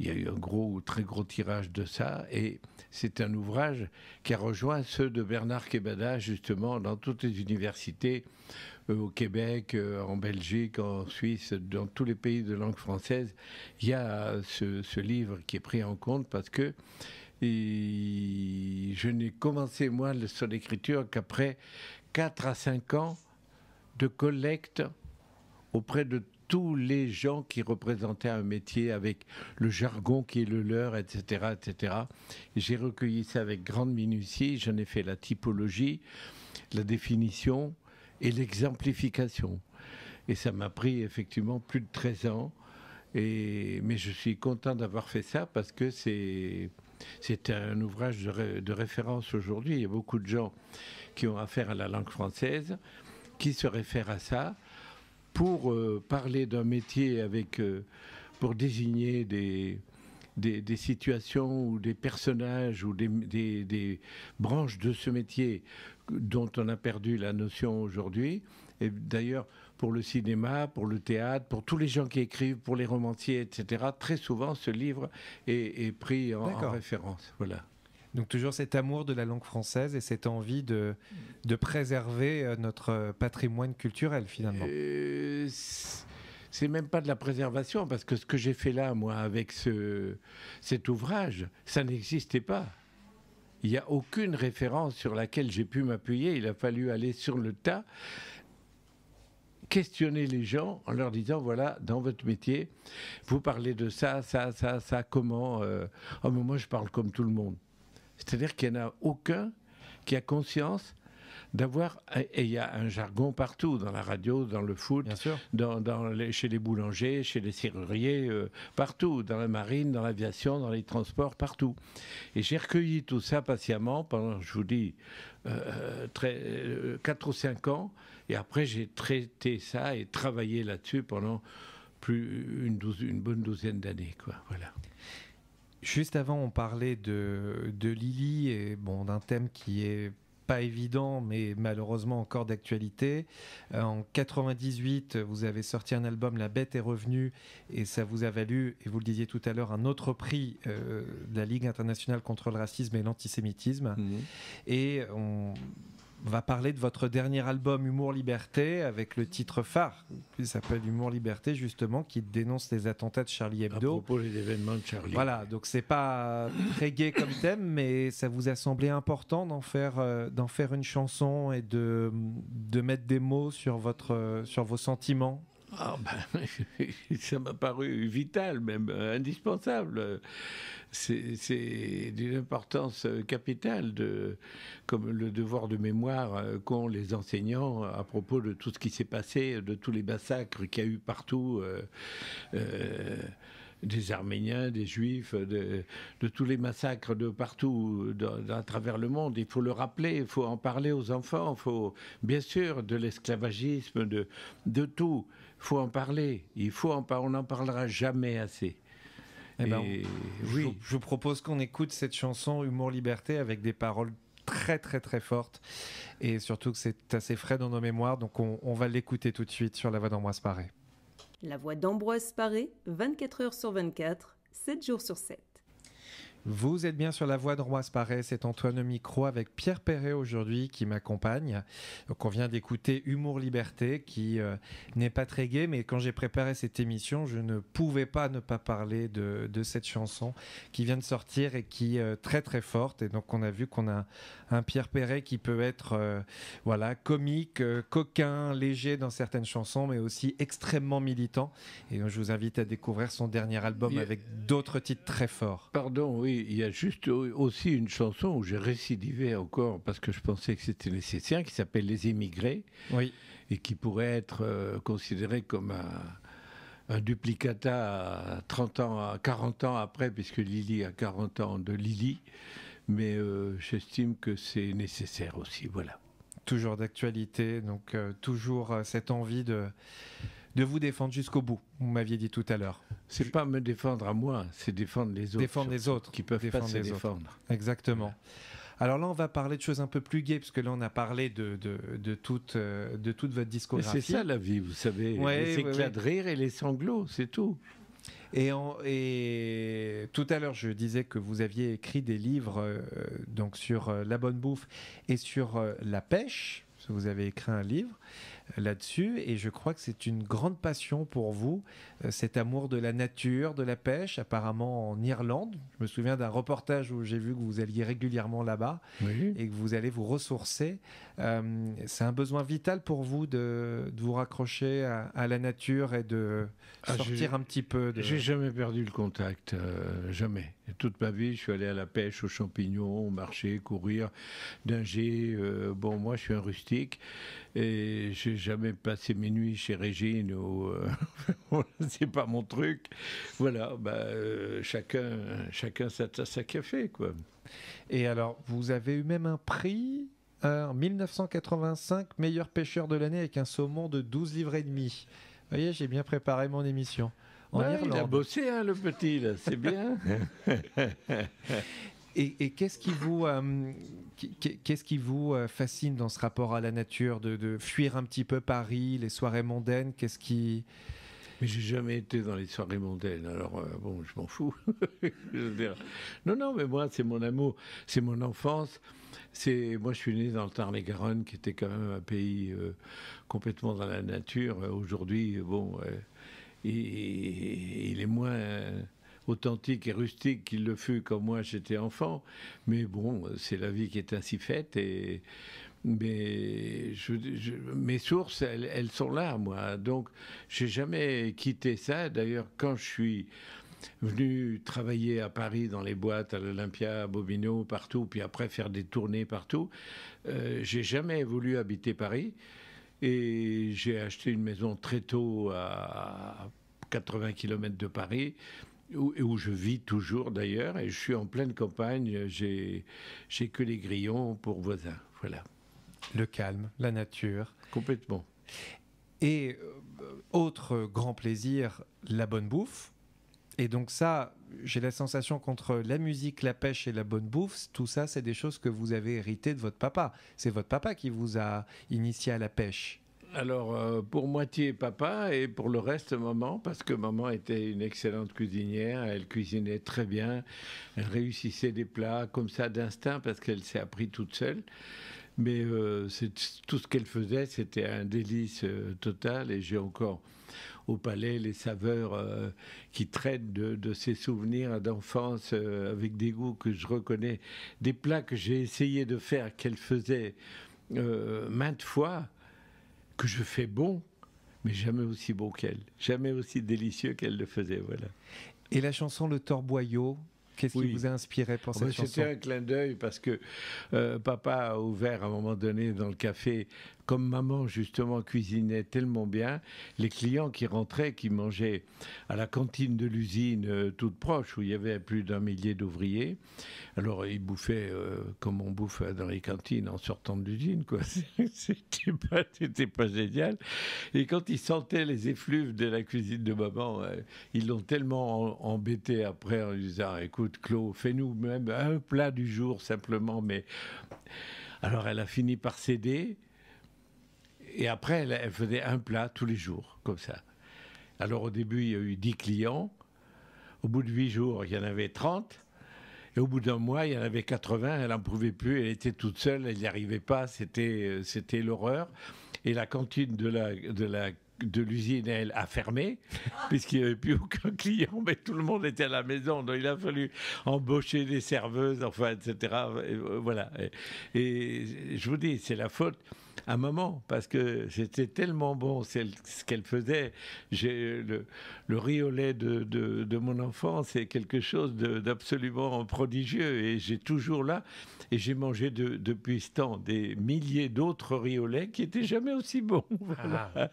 y a eu un très gros tirage de ça. Et c'est un ouvrage qui a rejoint ceux de Bernard Quémada, justement, dans toutes les universités, au Québec, en Belgique, en Suisse, dans tous les pays de langue française. Il y a ce livre qui est pris en compte parce que je n'ai commencé, moi, son écriture qu'après 4 à 5 ans de collecte auprès de tous les gens qui représentaient un métier avec le jargon qui est le leur, etc. etc. Et j'ai recueilli ça avec grande minutie. J'en ai fait la typologie, la définition et l'exemplification. Et ça m'a pris effectivement plus de 13 ans. Mais je suis content d'avoir fait ça parce que c'est un ouvrage de référence aujourd'hui. Il y a beaucoup de gens qui ont affaire à la langue française, qui se réfèrent à ça pour parler d'un métier, pour désigner des situations ou des personnages ou des branches de ce métier dont on a perdu la notion aujourd'hui. Et d'ailleurs, pour le cinéma, pour le théâtre, pour tous les gens qui écrivent, pour les romanciers, etc., très souvent, ce livre est pris en référence. Voilà. Donc toujours cet amour de la langue française et cette envie de préserver notre patrimoine culturel, finalement. C'est même pas de la préservation, parce que ce que j'ai fait là, moi, avec cet ouvrage, ça n'existait pas. Il n'y a aucune référence sur laquelle j'ai pu m'appuyer. Il a fallu aller sur le tas, questionner les gens en leur disant, voilà, dans votre métier, vous parlez de ça, comment mais moi, je parle comme tout le monde. C'est-à-dire qu'il n'y en a aucun qui a conscience d'avoir... Et il y a un jargon partout, dans la radio, dans le foot, chez les boulangers, chez les serruriers, partout, dans la marine, dans l'aviation, dans les transports, partout. Et j'ai recueilli tout ça patiemment pendant, je vous dis, 4 ou 5 ans. Et après, j'ai traité ça et travaillé là-dessus pendant une bonne douzaine d'années, quoi. Voilà. Juste avant, on parlait de Lily et d'un thème qui est pas évident, mais malheureusement encore d'actualité. En 98, vous avez sorti un album, La Bête est revenue, et ça vous a valu, et vous le disiez tout à l'heure, un autre prix de la Ligue internationale contre le racisme et l'antisémitisme. Mmh. Et on va parler de votre dernier album Humour Liberté, avec le titre phare qui s'appelle Humour Liberté, justement, qui dénonce les attentats de Charlie Hebdo. À propos des événements de Charlie. Voilà, donc c'est pas très gai comme thème, mais ça vous a semblé important d'en faire une chanson et de mettre des mots sur vos sentiments. Ah ben, ça m'a paru vital, même indispensable. C'est d'une importance capitale, comme le devoir de mémoire qu'ont les enseignants à propos de tout ce qui s'est passé, de tous les massacres qu'il y a eu partout. Des Arméniens, des Juifs, de tous les massacres de partout à travers le monde. Il faut le rappeler, il faut en parler aux enfants, il faut, bien sûr, de l'esclavagisme, de tout. Il faut en parler. On n'en parlera jamais assez. Eh ben, oui. Je vous propose qu'on écoute cette chanson Humour Liberté avec des paroles très très très fortes et surtout que c'est assez frais dans nos mémoires, donc on va l'écouter tout de suite sur la voix d'Ambroise Paré. La voix d'Ambroise Paré, 24 heures sur 24, 7 jours sur 7. Vous êtes bien sur la voix d'Ambroise Paré, c'est Antoine au micro avec Pierre Perret aujourd'hui qui m'accompagne. Donc on vient d'écouter Humour Liberté qui n'est pas très gai, mais quand j'ai préparé cette émission, je ne pouvais pas ne pas parler de cette chanson qui vient de sortir et qui est très très forte. Et donc on a vu qu'on a un Pierre Perret qui peut être voilà, comique, coquin, léger dans certaines chansons, mais aussi extrêmement militant. Et donc je vous invite à découvrir son dernier album avec d'autres titres très forts. Pardon, oui. Il y a juste aussi une chanson où j'ai récidivé encore parce que je pensais que c'était nécessaire, qui s'appelle Les Émigrés, oui. Et qui pourrait être considéré comme un duplicata à 30 ans, à 40 ans après, puisque Lily a 40 ans de Lily. Mais j'estime que c'est nécessaire aussi, voilà. Toujours d'actualité, donc toujours cette envie de vous défendre jusqu'au bout, vous m'aviez dit tout à l'heure. C'est pas me défendre à moi, c'est défendre les autres. Défendre les autres. Qui peuvent pas se défendre. Exactement. Alors là, on va parler de choses un peu plus gaies, parce que là, on a parlé de toute votre discographie. C'est ça la vie, vous savez. Les éclats de rire et les sanglots, c'est tout. Et tout à l'heure, je disais que vous aviez écrit des livres donc sur la bonne bouffe et sur la pêche. Vous avez écrit un livre là-dessus et je crois que c'est une grande passion pour vous, cet amour de la nature, de la pêche, apparemment en Irlande. Je me souviens d'un reportage où j'ai vu que vous alliez régulièrement là-bas et que vous allez vous ressourcer. C'est un besoin vital pour vous de vous raccrocher à la nature et de sortir un petit peu de... J'ai jamais perdu le contact, jamais. Toute ma vie, je suis allé à la pêche, aux champignons, marcher, courir, dinger. Bon, moi, je suis un rustique et j'ai jamais passé mes nuits chez Régine. C'est pas mon truc. Voilà, chacun sa tasse à café, quoi. Et alors, vous avez eu même un prix en 1985, meilleur pêcheur de l'année avec un saumon de 12 livres et demi. Vous voyez, j'ai bien préparé mon émission. Il a bossé, hein, le petit, là, c'est bien. Et qu'est-ce qui vous fascine dans ce rapport à la nature, de fuir un petit peu Paris, les soirées mondaines? Mais j'ai jamais été dans les soirées mondaines, alors bon, je m'en fous. Non, mais moi, c'est mon amour, c'est mon enfance. Moi, je suis né dans le Tarn-et-Garonne, qui était quand même un pays complètement dans la nature. Aujourd'hui, bon, il est moins authentique et rustique qu'il le fut quand moi j'étais enfant. Mais bon, c'est la vie qui est ainsi faite. Mais mes sources, elles sont là, moi. Donc, j'ai jamais quitté ça. D'ailleurs, quand je suis venu travailler à Paris dans les boîtes, à l'Olympia, à Bobino, partout, puis après faire des tournées partout, j'ai jamais voulu habiter Paris. Et j'ai acheté une maison très tôt à 80 km de Paris, où je vis toujours d'ailleurs, et je suis en pleine campagne, j'ai que les grillons pour voisins, voilà. Le calme, la nature. Complètement. Et autre grand plaisir, la bonne bouffe. Et donc ça, j'ai la sensation qu'entre la musique, la pêche et la bonne bouffe, tout ça, c'est des choses que vous avez héritées de votre papa. C'est votre papa qui vous a initié à la pêche. Alors, pour moitié papa et pour le reste maman, parce que maman était une excellente cuisinière, elle cuisinait très bien, elle réussissait des plats comme ça d'instinct parce qu'elle s'est appris toute seule. Mais tout ce qu'elle faisait, c'était un délice total et j'ai encore au palais les saveurs qui traînent de ces souvenirs d'enfance avec des goûts que je reconnais, des plats que j'ai essayé de faire, qu'elle faisait maintes fois, que je fais bon, mais jamais aussi bon qu'elle, jamais aussi délicieux qu'elle le faisait, voilà. Et la chanson Le Torboyau, qu'est-ce qui vous a inspiré pour cette chanson? C'était un clin d'œil parce que papa a ouvert à un moment donné dans le café, comme maman justement cuisinait tellement bien, les clients qui rentraient, qui mangeaient à la cantine de l'usine toute proche, où il y avait plus d'1 millier d'ouvriers, alors ils bouffaient comme on bouffe dans les cantines en sortant de l'usine, quoi. C'était pas génial. Et quand ils sentaient les effluves de la cuisine de maman, ils l'ont tellement embêté après en lui disant: écoute Claude, fais-nous même un plat du jour simplement. Mais alors elle a fini par céder. Et après, elle faisait un plat tous les jours, comme ça. Alors au début, il y a eu 10 clients. Au bout de 8 jours, il y en avait 30. Et au bout d'un mois, il y en avait 80. Elle n'en pouvait plus. Elle était toute seule. Elle n'y arrivait pas. C'était l'horreur. Et la cantine de l'usine, elle a fermé, puisqu'il n'y avait plus aucun client, mais tout le monde était à la maison, donc il a fallu embaucher des serveuses, enfin, etc. Et voilà. Et je vous dis, c'est la faute à maman, parce que c'était tellement bon ce qu'elle faisait. Le riz au lait de mon enfant, c'est quelque chose d'absolument prodigieux, et j'ai toujours là, et j'ai mangé depuis ce temps des milliers d'autres riz au lait qui n'étaient jamais aussi bons. Voilà.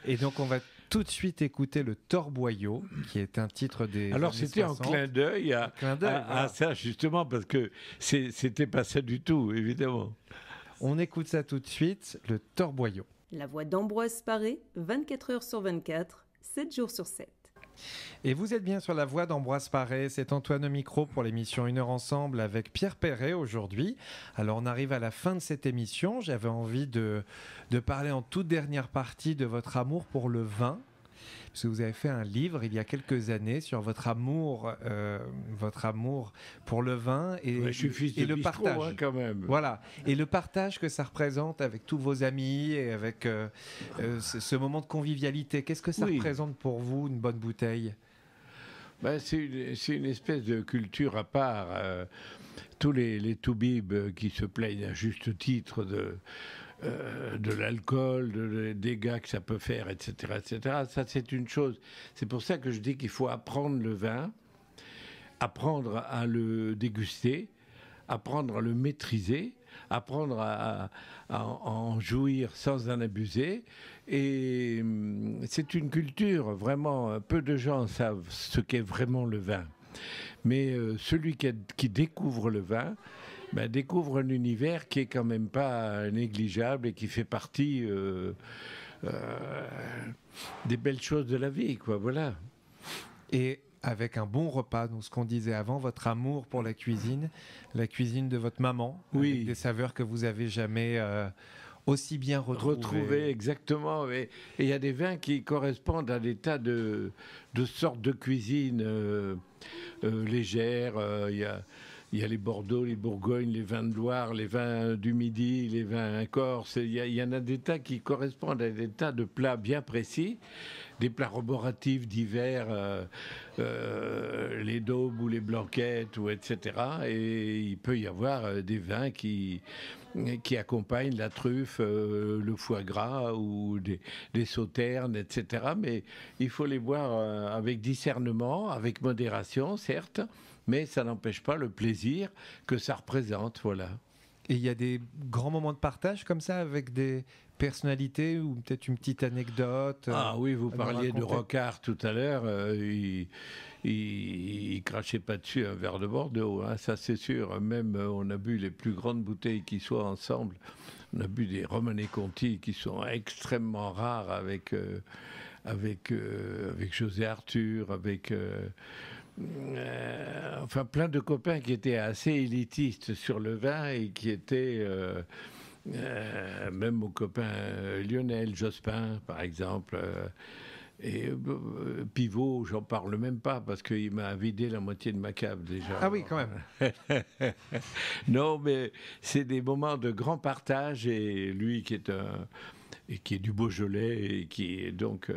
Et donc, on va tout de suite écouter Le Torboyau, qui est un titre des Alors, années c'était 60. en clin d'œil à ça, justement, parce que c'était pas ça du tout, évidemment. On écoute ça tout de suite, Le Torboyau. La voix d'Ambroise Paré, 24 heures sur 24, 7 jours sur 7. Et vous êtes bien sur la voix d'Ambroise Paré, c'est Antoine au micro pour l'émission 1 heure ensemble avec Pierre Perret aujourd'hui. Alors on arrive à la fin de cette émission, j'avais envie de parler en toute dernière partie de votre amour pour le vin. Parce que vous avez fait un livre il y a quelques années sur votre amour pour le vin et, je suis fils de le bistrot, partage. quand même. Voilà, et le partage que ça représente avec tous vos amis et avec ce moment de convivialité. Qu'est-ce que ça représente pour vous, une bonne bouteille? C'est une espèce de culture à part. Tous les toubibs qui se plaignent à juste titre de l'alcool, des dégâts que ça peut faire, etc., etc. Ça, c'est une chose. C'est pour ça que je dis qu'il faut apprendre le vin, apprendre à le déguster, apprendre à le maîtriser, apprendre à en jouir sans en abuser. Et c'est une culture, vraiment, peu de gens savent ce qu'est vraiment le vin. Mais celui qui découvre le vin, découvre un univers qui est quand même pas négligeable et qui fait partie des belles choses de la vie, quoi. Voilà. Et avec un bon repas, donc ce qu'on disait avant, votre amour pour la cuisine de votre maman, avec des saveurs que vous avez jamais aussi bien retrouvées. Exactement. Et il y a des vins qui correspondent à des tas de sortes de cuisine légères. Il y a les Bordeaux, les Bourgognes, les vins de Loire, les vins du Midi, les vins corses. Il y en a des tas qui correspondent à des tas de plats bien précis, des plats roboratifs d'hiver, les daubes ou les blanquettes, etc. Et il peut y avoir des vins qui accompagnent la truffe, le foie gras ou des sauternes, etc. Mais il faut les boire avec discernement, avec modération, certes, mais ça n'empêche pas le plaisir que ça représente, voilà. Et il y a des grands moments de partage comme ça avec des personnalités ou peut-être une petite anecdote. Ah oui, vous parliez de Rocard tout à l'heure. Il crachait pas dessus un verre de Bordeaux, hein, ça c'est sûr. Même on a bu les plus grandes bouteilles qui soient ensemble. On a bu des Romanée Conti qui sont extrêmement rares avec José Arthur, avec plein de copains qui étaient assez élitistes sur le vin et qui étaient même mon copain Lionel Jospin par exemple et Pivot, j'en parle même pas parce qu'il m'a vidé la moitié de ma cave déjà. Ah oui, quand même. Non, mais c'est des moments de grand partage et lui qui est du Beaujolais et qui est donc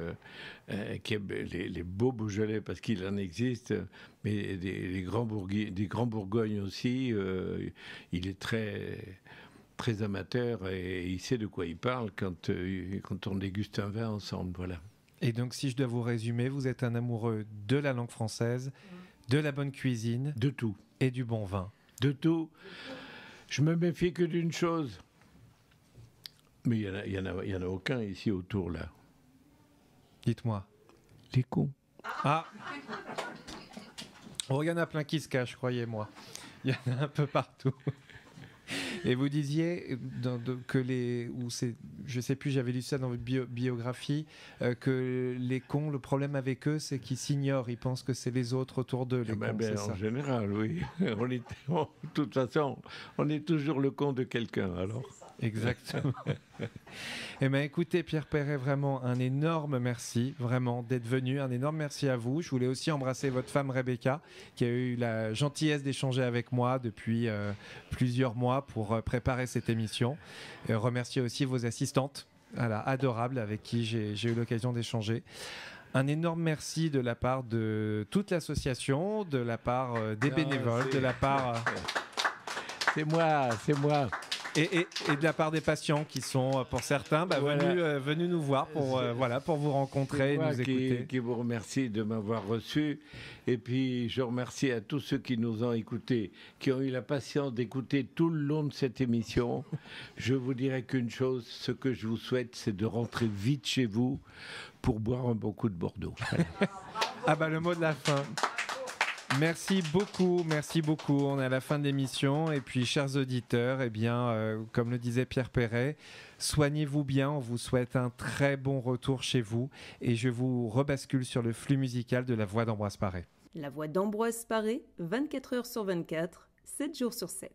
qui aime les beaux Beaujolais parce qu'il en existe, mais des grands Bourgognes aussi. Il est très très amateur et il sait de quoi il parle quand on déguste un vin ensemble. Voilà. Et donc, si je dois vous résumer, vous êtes un amoureux de la langue française, de la bonne cuisine, de tout et du bon vin. De tout. Je me méfie que d'une chose. Mais il y en a aucun ici autour là. Dites-moi. Les cons. Ah. Oh, il y en a plein qui se cachent, croyez-moi. Il y en a un peu partout. Et vous disiez je sais plus, j'avais lu ça dans votre biographie, que les cons, le problème avec eux, c'est qu'ils s'ignorent, ils pensent que c'est les autres autour d'eux, les cons, c'est ça. En général, oui. De toute façon, on est toujours le con de quelqu'un, alors. Exactement. Eh bien, écoutez, Pierre Perret, vraiment un énorme merci, vraiment, d'être venu. Un énorme merci à vous. Je voulais aussi embrasser votre femme Rebecca, qui a eu la gentillesse d'échanger avec moi depuis plusieurs mois pour préparer cette émission. Et remercier aussi vos assistantes, voilà, adorables, avec qui j'ai eu l'occasion d'échanger. Un énorme merci de la part de toute l'association, de la part des bénévoles, de la part... C'est moi. Et de la part des patients qui sont, pour certains, venus nous voir pour vous rencontrer et nous écouter. Qui vous remercie de m'avoir reçu. Et puis, je remercie à tous ceux qui nous ont écoutés, qui ont eu la patience d'écouter tout le long de cette émission. Je vous dirai qu'une chose, ce que je vous souhaite, c'est de rentrer vite chez vous pour boire un bon coup de Bordeaux. Le mot de la fin. Merci beaucoup. On est à la fin de l'émission. Et puis, chers auditeurs, comme le disait Pierre Perret, soignez-vous bien. On vous souhaite un très bon retour chez vous. Et je vous rebascule sur le flux musical de La Voix d'Ambroise Paré. La Voix d'Ambroise Paré, 24 heures sur 24, 7 jours sur 7.